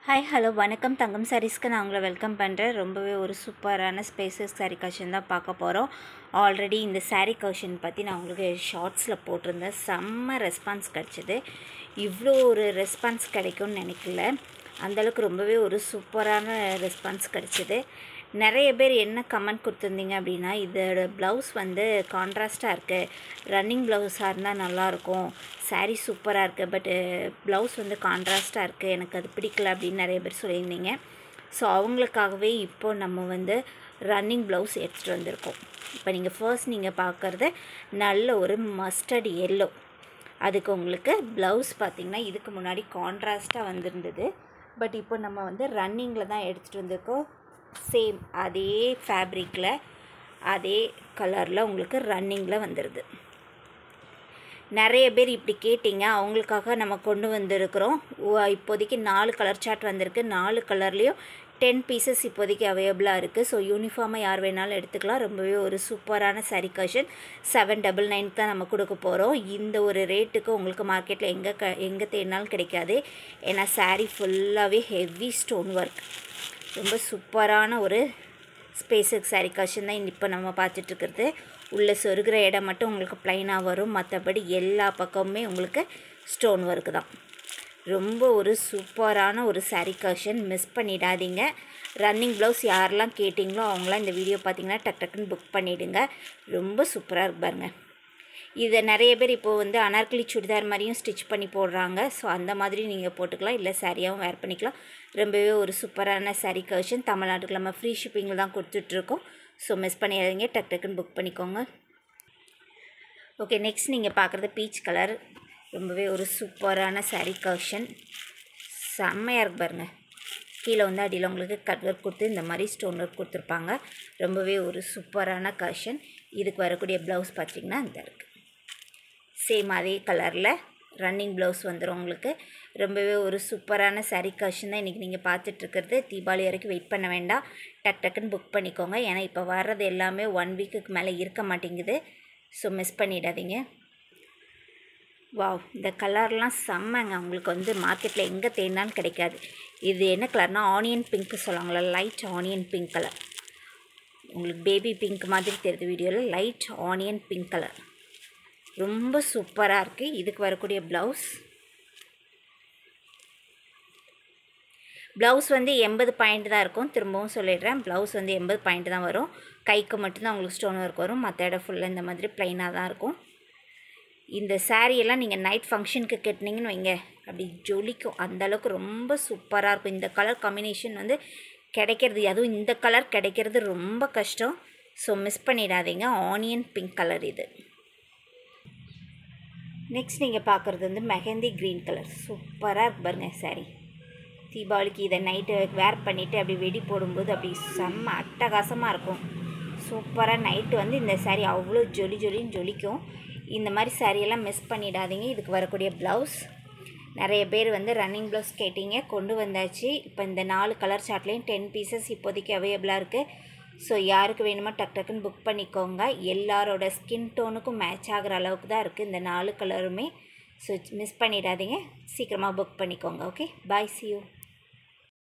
Hi hello வணக்கம் தங்கம் சாரீஸ்க்கு நான் உங்களை வெல்கம் பண்ணுறேன். ரொம்பவே ஒரு சூப்பரான ஸ்பேசஸ் சாரீ கலெக்ஷன் தான் பார்க்க போகிறோம். ஆல்ரெடி இந்த சாரீ கலெக்ஷன் பற்றி நான் உங்களுக்கு ஷார்ட்ஸில் போட்டிருந்தேன். செம்ம ரெஸ்பான்ஸ் கிடச்சிது. இவ்வளோ ஒரு ரெஸ்பான்ஸ் கிடைக்கும்னு நினைக்கல. அந்தளவுக்கு ரொம்பவே ஒரு சூப்பரான ரெஸ்பான்ஸ் கிடச்சிது. நிறைய பேர் என்ன கமெண்ட் கொடுத்துருந்தீங்க அப்படின்னா, இதோட ப்ளவுஸ் வந்து கான்ட்ராஸ்ட்டாக இருக்குது, ரன்னிங் ப்ளவுஸாக இருந்தால் நல்லாயிருக்கும், சாரீ சூப்பராக இருக்குது, பட்டு ப்ளவுஸ் வந்து கான்ட்ராஸ்ட்டாக இருக்குது, எனக்கு அது பிடிக்கல அப்படின்னு நிறைய பேர் சொல்லியிருந்தீங்க. ஸோ அவங்களுக்காகவே இப்போது நம்ம வந்து ரன்னிங் ப்ளவுஸ் எடுத்துகிட்டு வந்திருக்கோம். இப்போ நீங்கள் ஃபர்ஸ்ட் நீங்கள் பார்க்குறது நல்ல ஒரு மஸ்டர்ட் எல்லோ. அதுக்கு உங்களுக்கு ப்ளவுஸ் பார்த்திங்கன்னா இதுக்கு முன்னாடி கான்ட்ராஸ்ட்டாக வந்திருந்தது. பட் இப்போ நம்ம வந்து ரன்னிங்கில் தான் எடுத்துகிட்டு வந்திருக்கோம். சேம் அதே ஃபேப்ரிக்கில் அதே கலரில் உங்களுக்கு ரன்னிங்கில் வந்துடுது. நிறைய பேர் இப்படி கேட்டிங்க, அவங்களுக்காக நம்ம கொண்டு வந்திருக்கிறோம். இப்போதைக்கு 4 கலர் சார்ட் வந்திருக்கு. 4 கலர்லேயும் 10 பீசஸ் இப்போதைக்கு அவைலபிளாக இருக்குது. ஸோ யூனிஃபார்மாக யார் வேணாலும் எடுத்துக்கலாம். ரொம்பவே ஒரு சூப்பரான சாரீ கலெக்ஷன். 799 தான் நம்ம கொடுக்க போகிறோம். இந்த ஒரு ரேட்டுக்கு உங்களுக்கு மார்க்கெட்டில் எங்கே தேடினாலும் கிடைக்காது. ஏன்னா சாரீ ஃபுல்லாகவே ஹெவி ஸ்டோன் ஒர்க், ரொம்ப சூப்பரான ஒரு ஸ்பேஸுக்கு சாரீ கலெக்ஷன் தான் இப்போ நம்ம பார்த்துட்ருக்கிறது. உள்ளே சொருகிற இடம் மட்டும் உங்களுக்கு ப்ளைனாக வரும், மற்றபடி எல்லா பக்கமுமே உங்களுக்கு ஸ்டோன் ஒர்க்கு தான். ரொம்ப ஒரு சூப்பரான ஒரு சாரீ கலெக்ஷன், மிஸ் பண்ணிடாதீங்க. ரன்னிங் ப்ளவுஸ் யாரெல்லாம் கேட்டிங்களோ அவங்களாம் இந்த வீடியோ பார்த்திங்கன்னா டக்குன்னு புக் பண்ணிவிடுங்க. ரொம்ப சூப்பராக இருக்கு பாருங்கள். இதை நிறைய பேர் இப்போது வந்து அனார்கலி சுடிதார் மாதிரியும் ஸ்டிச் பண்ணி போடுறாங்க. ஸோ அந்த மாதிரி நீங்கள் போட்டுக்கலாம், இல்லை சாரியாகவும் வேர் பண்ணிக்கலாம். ரொம்பவே ஒரு சூப்பரான சாரீ கலெக்ஷன். தமிழ்நாட்டுக்கு நம்ம ஃப்ரீ ஷிப்பிங்கில் தான் கொடுத்துட்ருக்கோம். ஸோ மிஸ் பண்ணிடாதீங்க, டக்குன்னு புக் பண்ணிக்கோங்க. ஓகே, நெக்ஸ்ட் நீங்கள் பார்க்குறது பீச் கலர். ரொம்பவே ஒரு சூப்பரான சாரீ கலெக்ஷன், செம்மையாக இருக்கு பாருங்கள். கீழே வந்து அடியில் உங்களுக்கு கட் ஒர்க் கொடுத்து இந்த மாதிரி ஸ்டோன் ஒர்க் கொடுத்துருப்பாங்க. ரொம்பவே ஒரு சூப்பரான கலெக்ஷன். இதுக்கு வரக்கூடிய ப்ளவுஸ் பார்த்திங்கன்னா இந்த இருக்குது. சேம் அதே கலரில் ரன்னிங் ப்ளவுஸ் வந்துடும் உங்களுக்கு. ரொம்பவே ஒரு சூப்பரான சாரீ கலெக்ஷன் தான் இன்றைக்கி நீங்கள் பார்த்துட்ருக்கிறது. தீபாவளி வரைக்கும் வெயிட் பண்ண வேண்டாம், டக்குன்னு புக் பண்ணிக்கோங்க. ஏன்னா இப்போ வர்றது எல்லாமே 1 வீக்குக்கு மேலே இருக்க மாட்டேங்குது. ஸோ மிஸ் பண்ணிடாதீங்க. வாவ், இந்த கலர்லாம் செம்மங்க. உங்களுக்கு வந்து மார்க்கெட்டில் எங்கே தேடினாலும் கிடைக்காது. இது என்ன கலர்னால் ஆனியன் பிங்க்கு சொல்லுவாங்களா, லைட் ஆனியன் பிங்க் கலர். உங்களுக்கு பேபி பிங்க் மாதிரி தெரியுது வீடியோவில். லைட் ஆனியன் பிங்க் கலர் ரொம்ப சூப்பராக இருக்குது. இதுக்கு வரக்கூடிய ப்ளவுஸ் வந்து 80 பாயிண்ட் தான் இருக்கும். திரும்பவும் சொல்லிடுறேன், ப்ளவுஸ் வந்து 80 பாயிண்ட் தான் வரும். கைக்கு மட்டும்தான் உங்களுக்கு ஸ்டோன் ஒர்க் வரும், மற்ற இடம் ஃபுல்லாக இந்த மாதிரி ப்ளைனாக தான் இருக்கும். இந்த சாரியெல்லாம் நீங்கள் நைட் ஃபங்க்ஷனுக்கு கட்டினீங்கன்னு வைங்க, அப்படி ஜொலிக்கும். அந்தளவுக்கு ரொம்ப சூப்பராக இருக்கும். இந்த கலர் காம்பினேஷன் வந்து கிடைக்கிறது, அதுவும் இந்த கலர் கிடைக்கிறது ரொம்ப கஷ்டம். ஸோ மிஸ் பண்ணிடாதீங்க. ஆனியன் பிங்க் கலர் இது. நெக்ஸ்ட் நீங்கள் பார்க்குறது வந்து மெஹந்தி க்ரீன் கலர். சூப்பராக இருக்கு பாருங்கள் சாரீ. தீபாவளிக்கு இதை நைட்டு வேர் பண்ணிவிட்டு அப்படி வெடி போடும்போது அப்படி செம்ம அட்டகாசமாக இருக்கும். சூப்பராக நைட்டு வந்து இந்த சாரீ அவ்வளோ ஜொலின்னு ஜொலிக்கும். இந்த மாதிரி சாரியெல்லாம் மிஸ் பண்ணிடாதீங்க. இதுக்கு வரக்கூடிய ப்ளவுஸ், நிறைய பேர் வந்து ரன்னிங் ப்ளவுஸ் கேட்டிங்க, கொண்டு வந்தாச்சு. இப்போ இந்த 4 கலர் சார்ட்லேயும் 10 பீசஸ் இப்போதைக்கு அவைலபிளாக இருக்குது. ஸோ யாருக்கு வேணுமோ டக்குன்னு புக் பண்ணிக்கோங்க. எல்லாரோட ஸ்கின் டோனுக்கும் மேட்ச் ஆகிற அளவுக்கு தான் இருக்குது இந்த 4 கலருமே. ஸோ மிஸ் பண்ணிடாதீங்க, சீக்கிரமாக புக் பண்ணிக்கோங்க. Okay, bye, see you.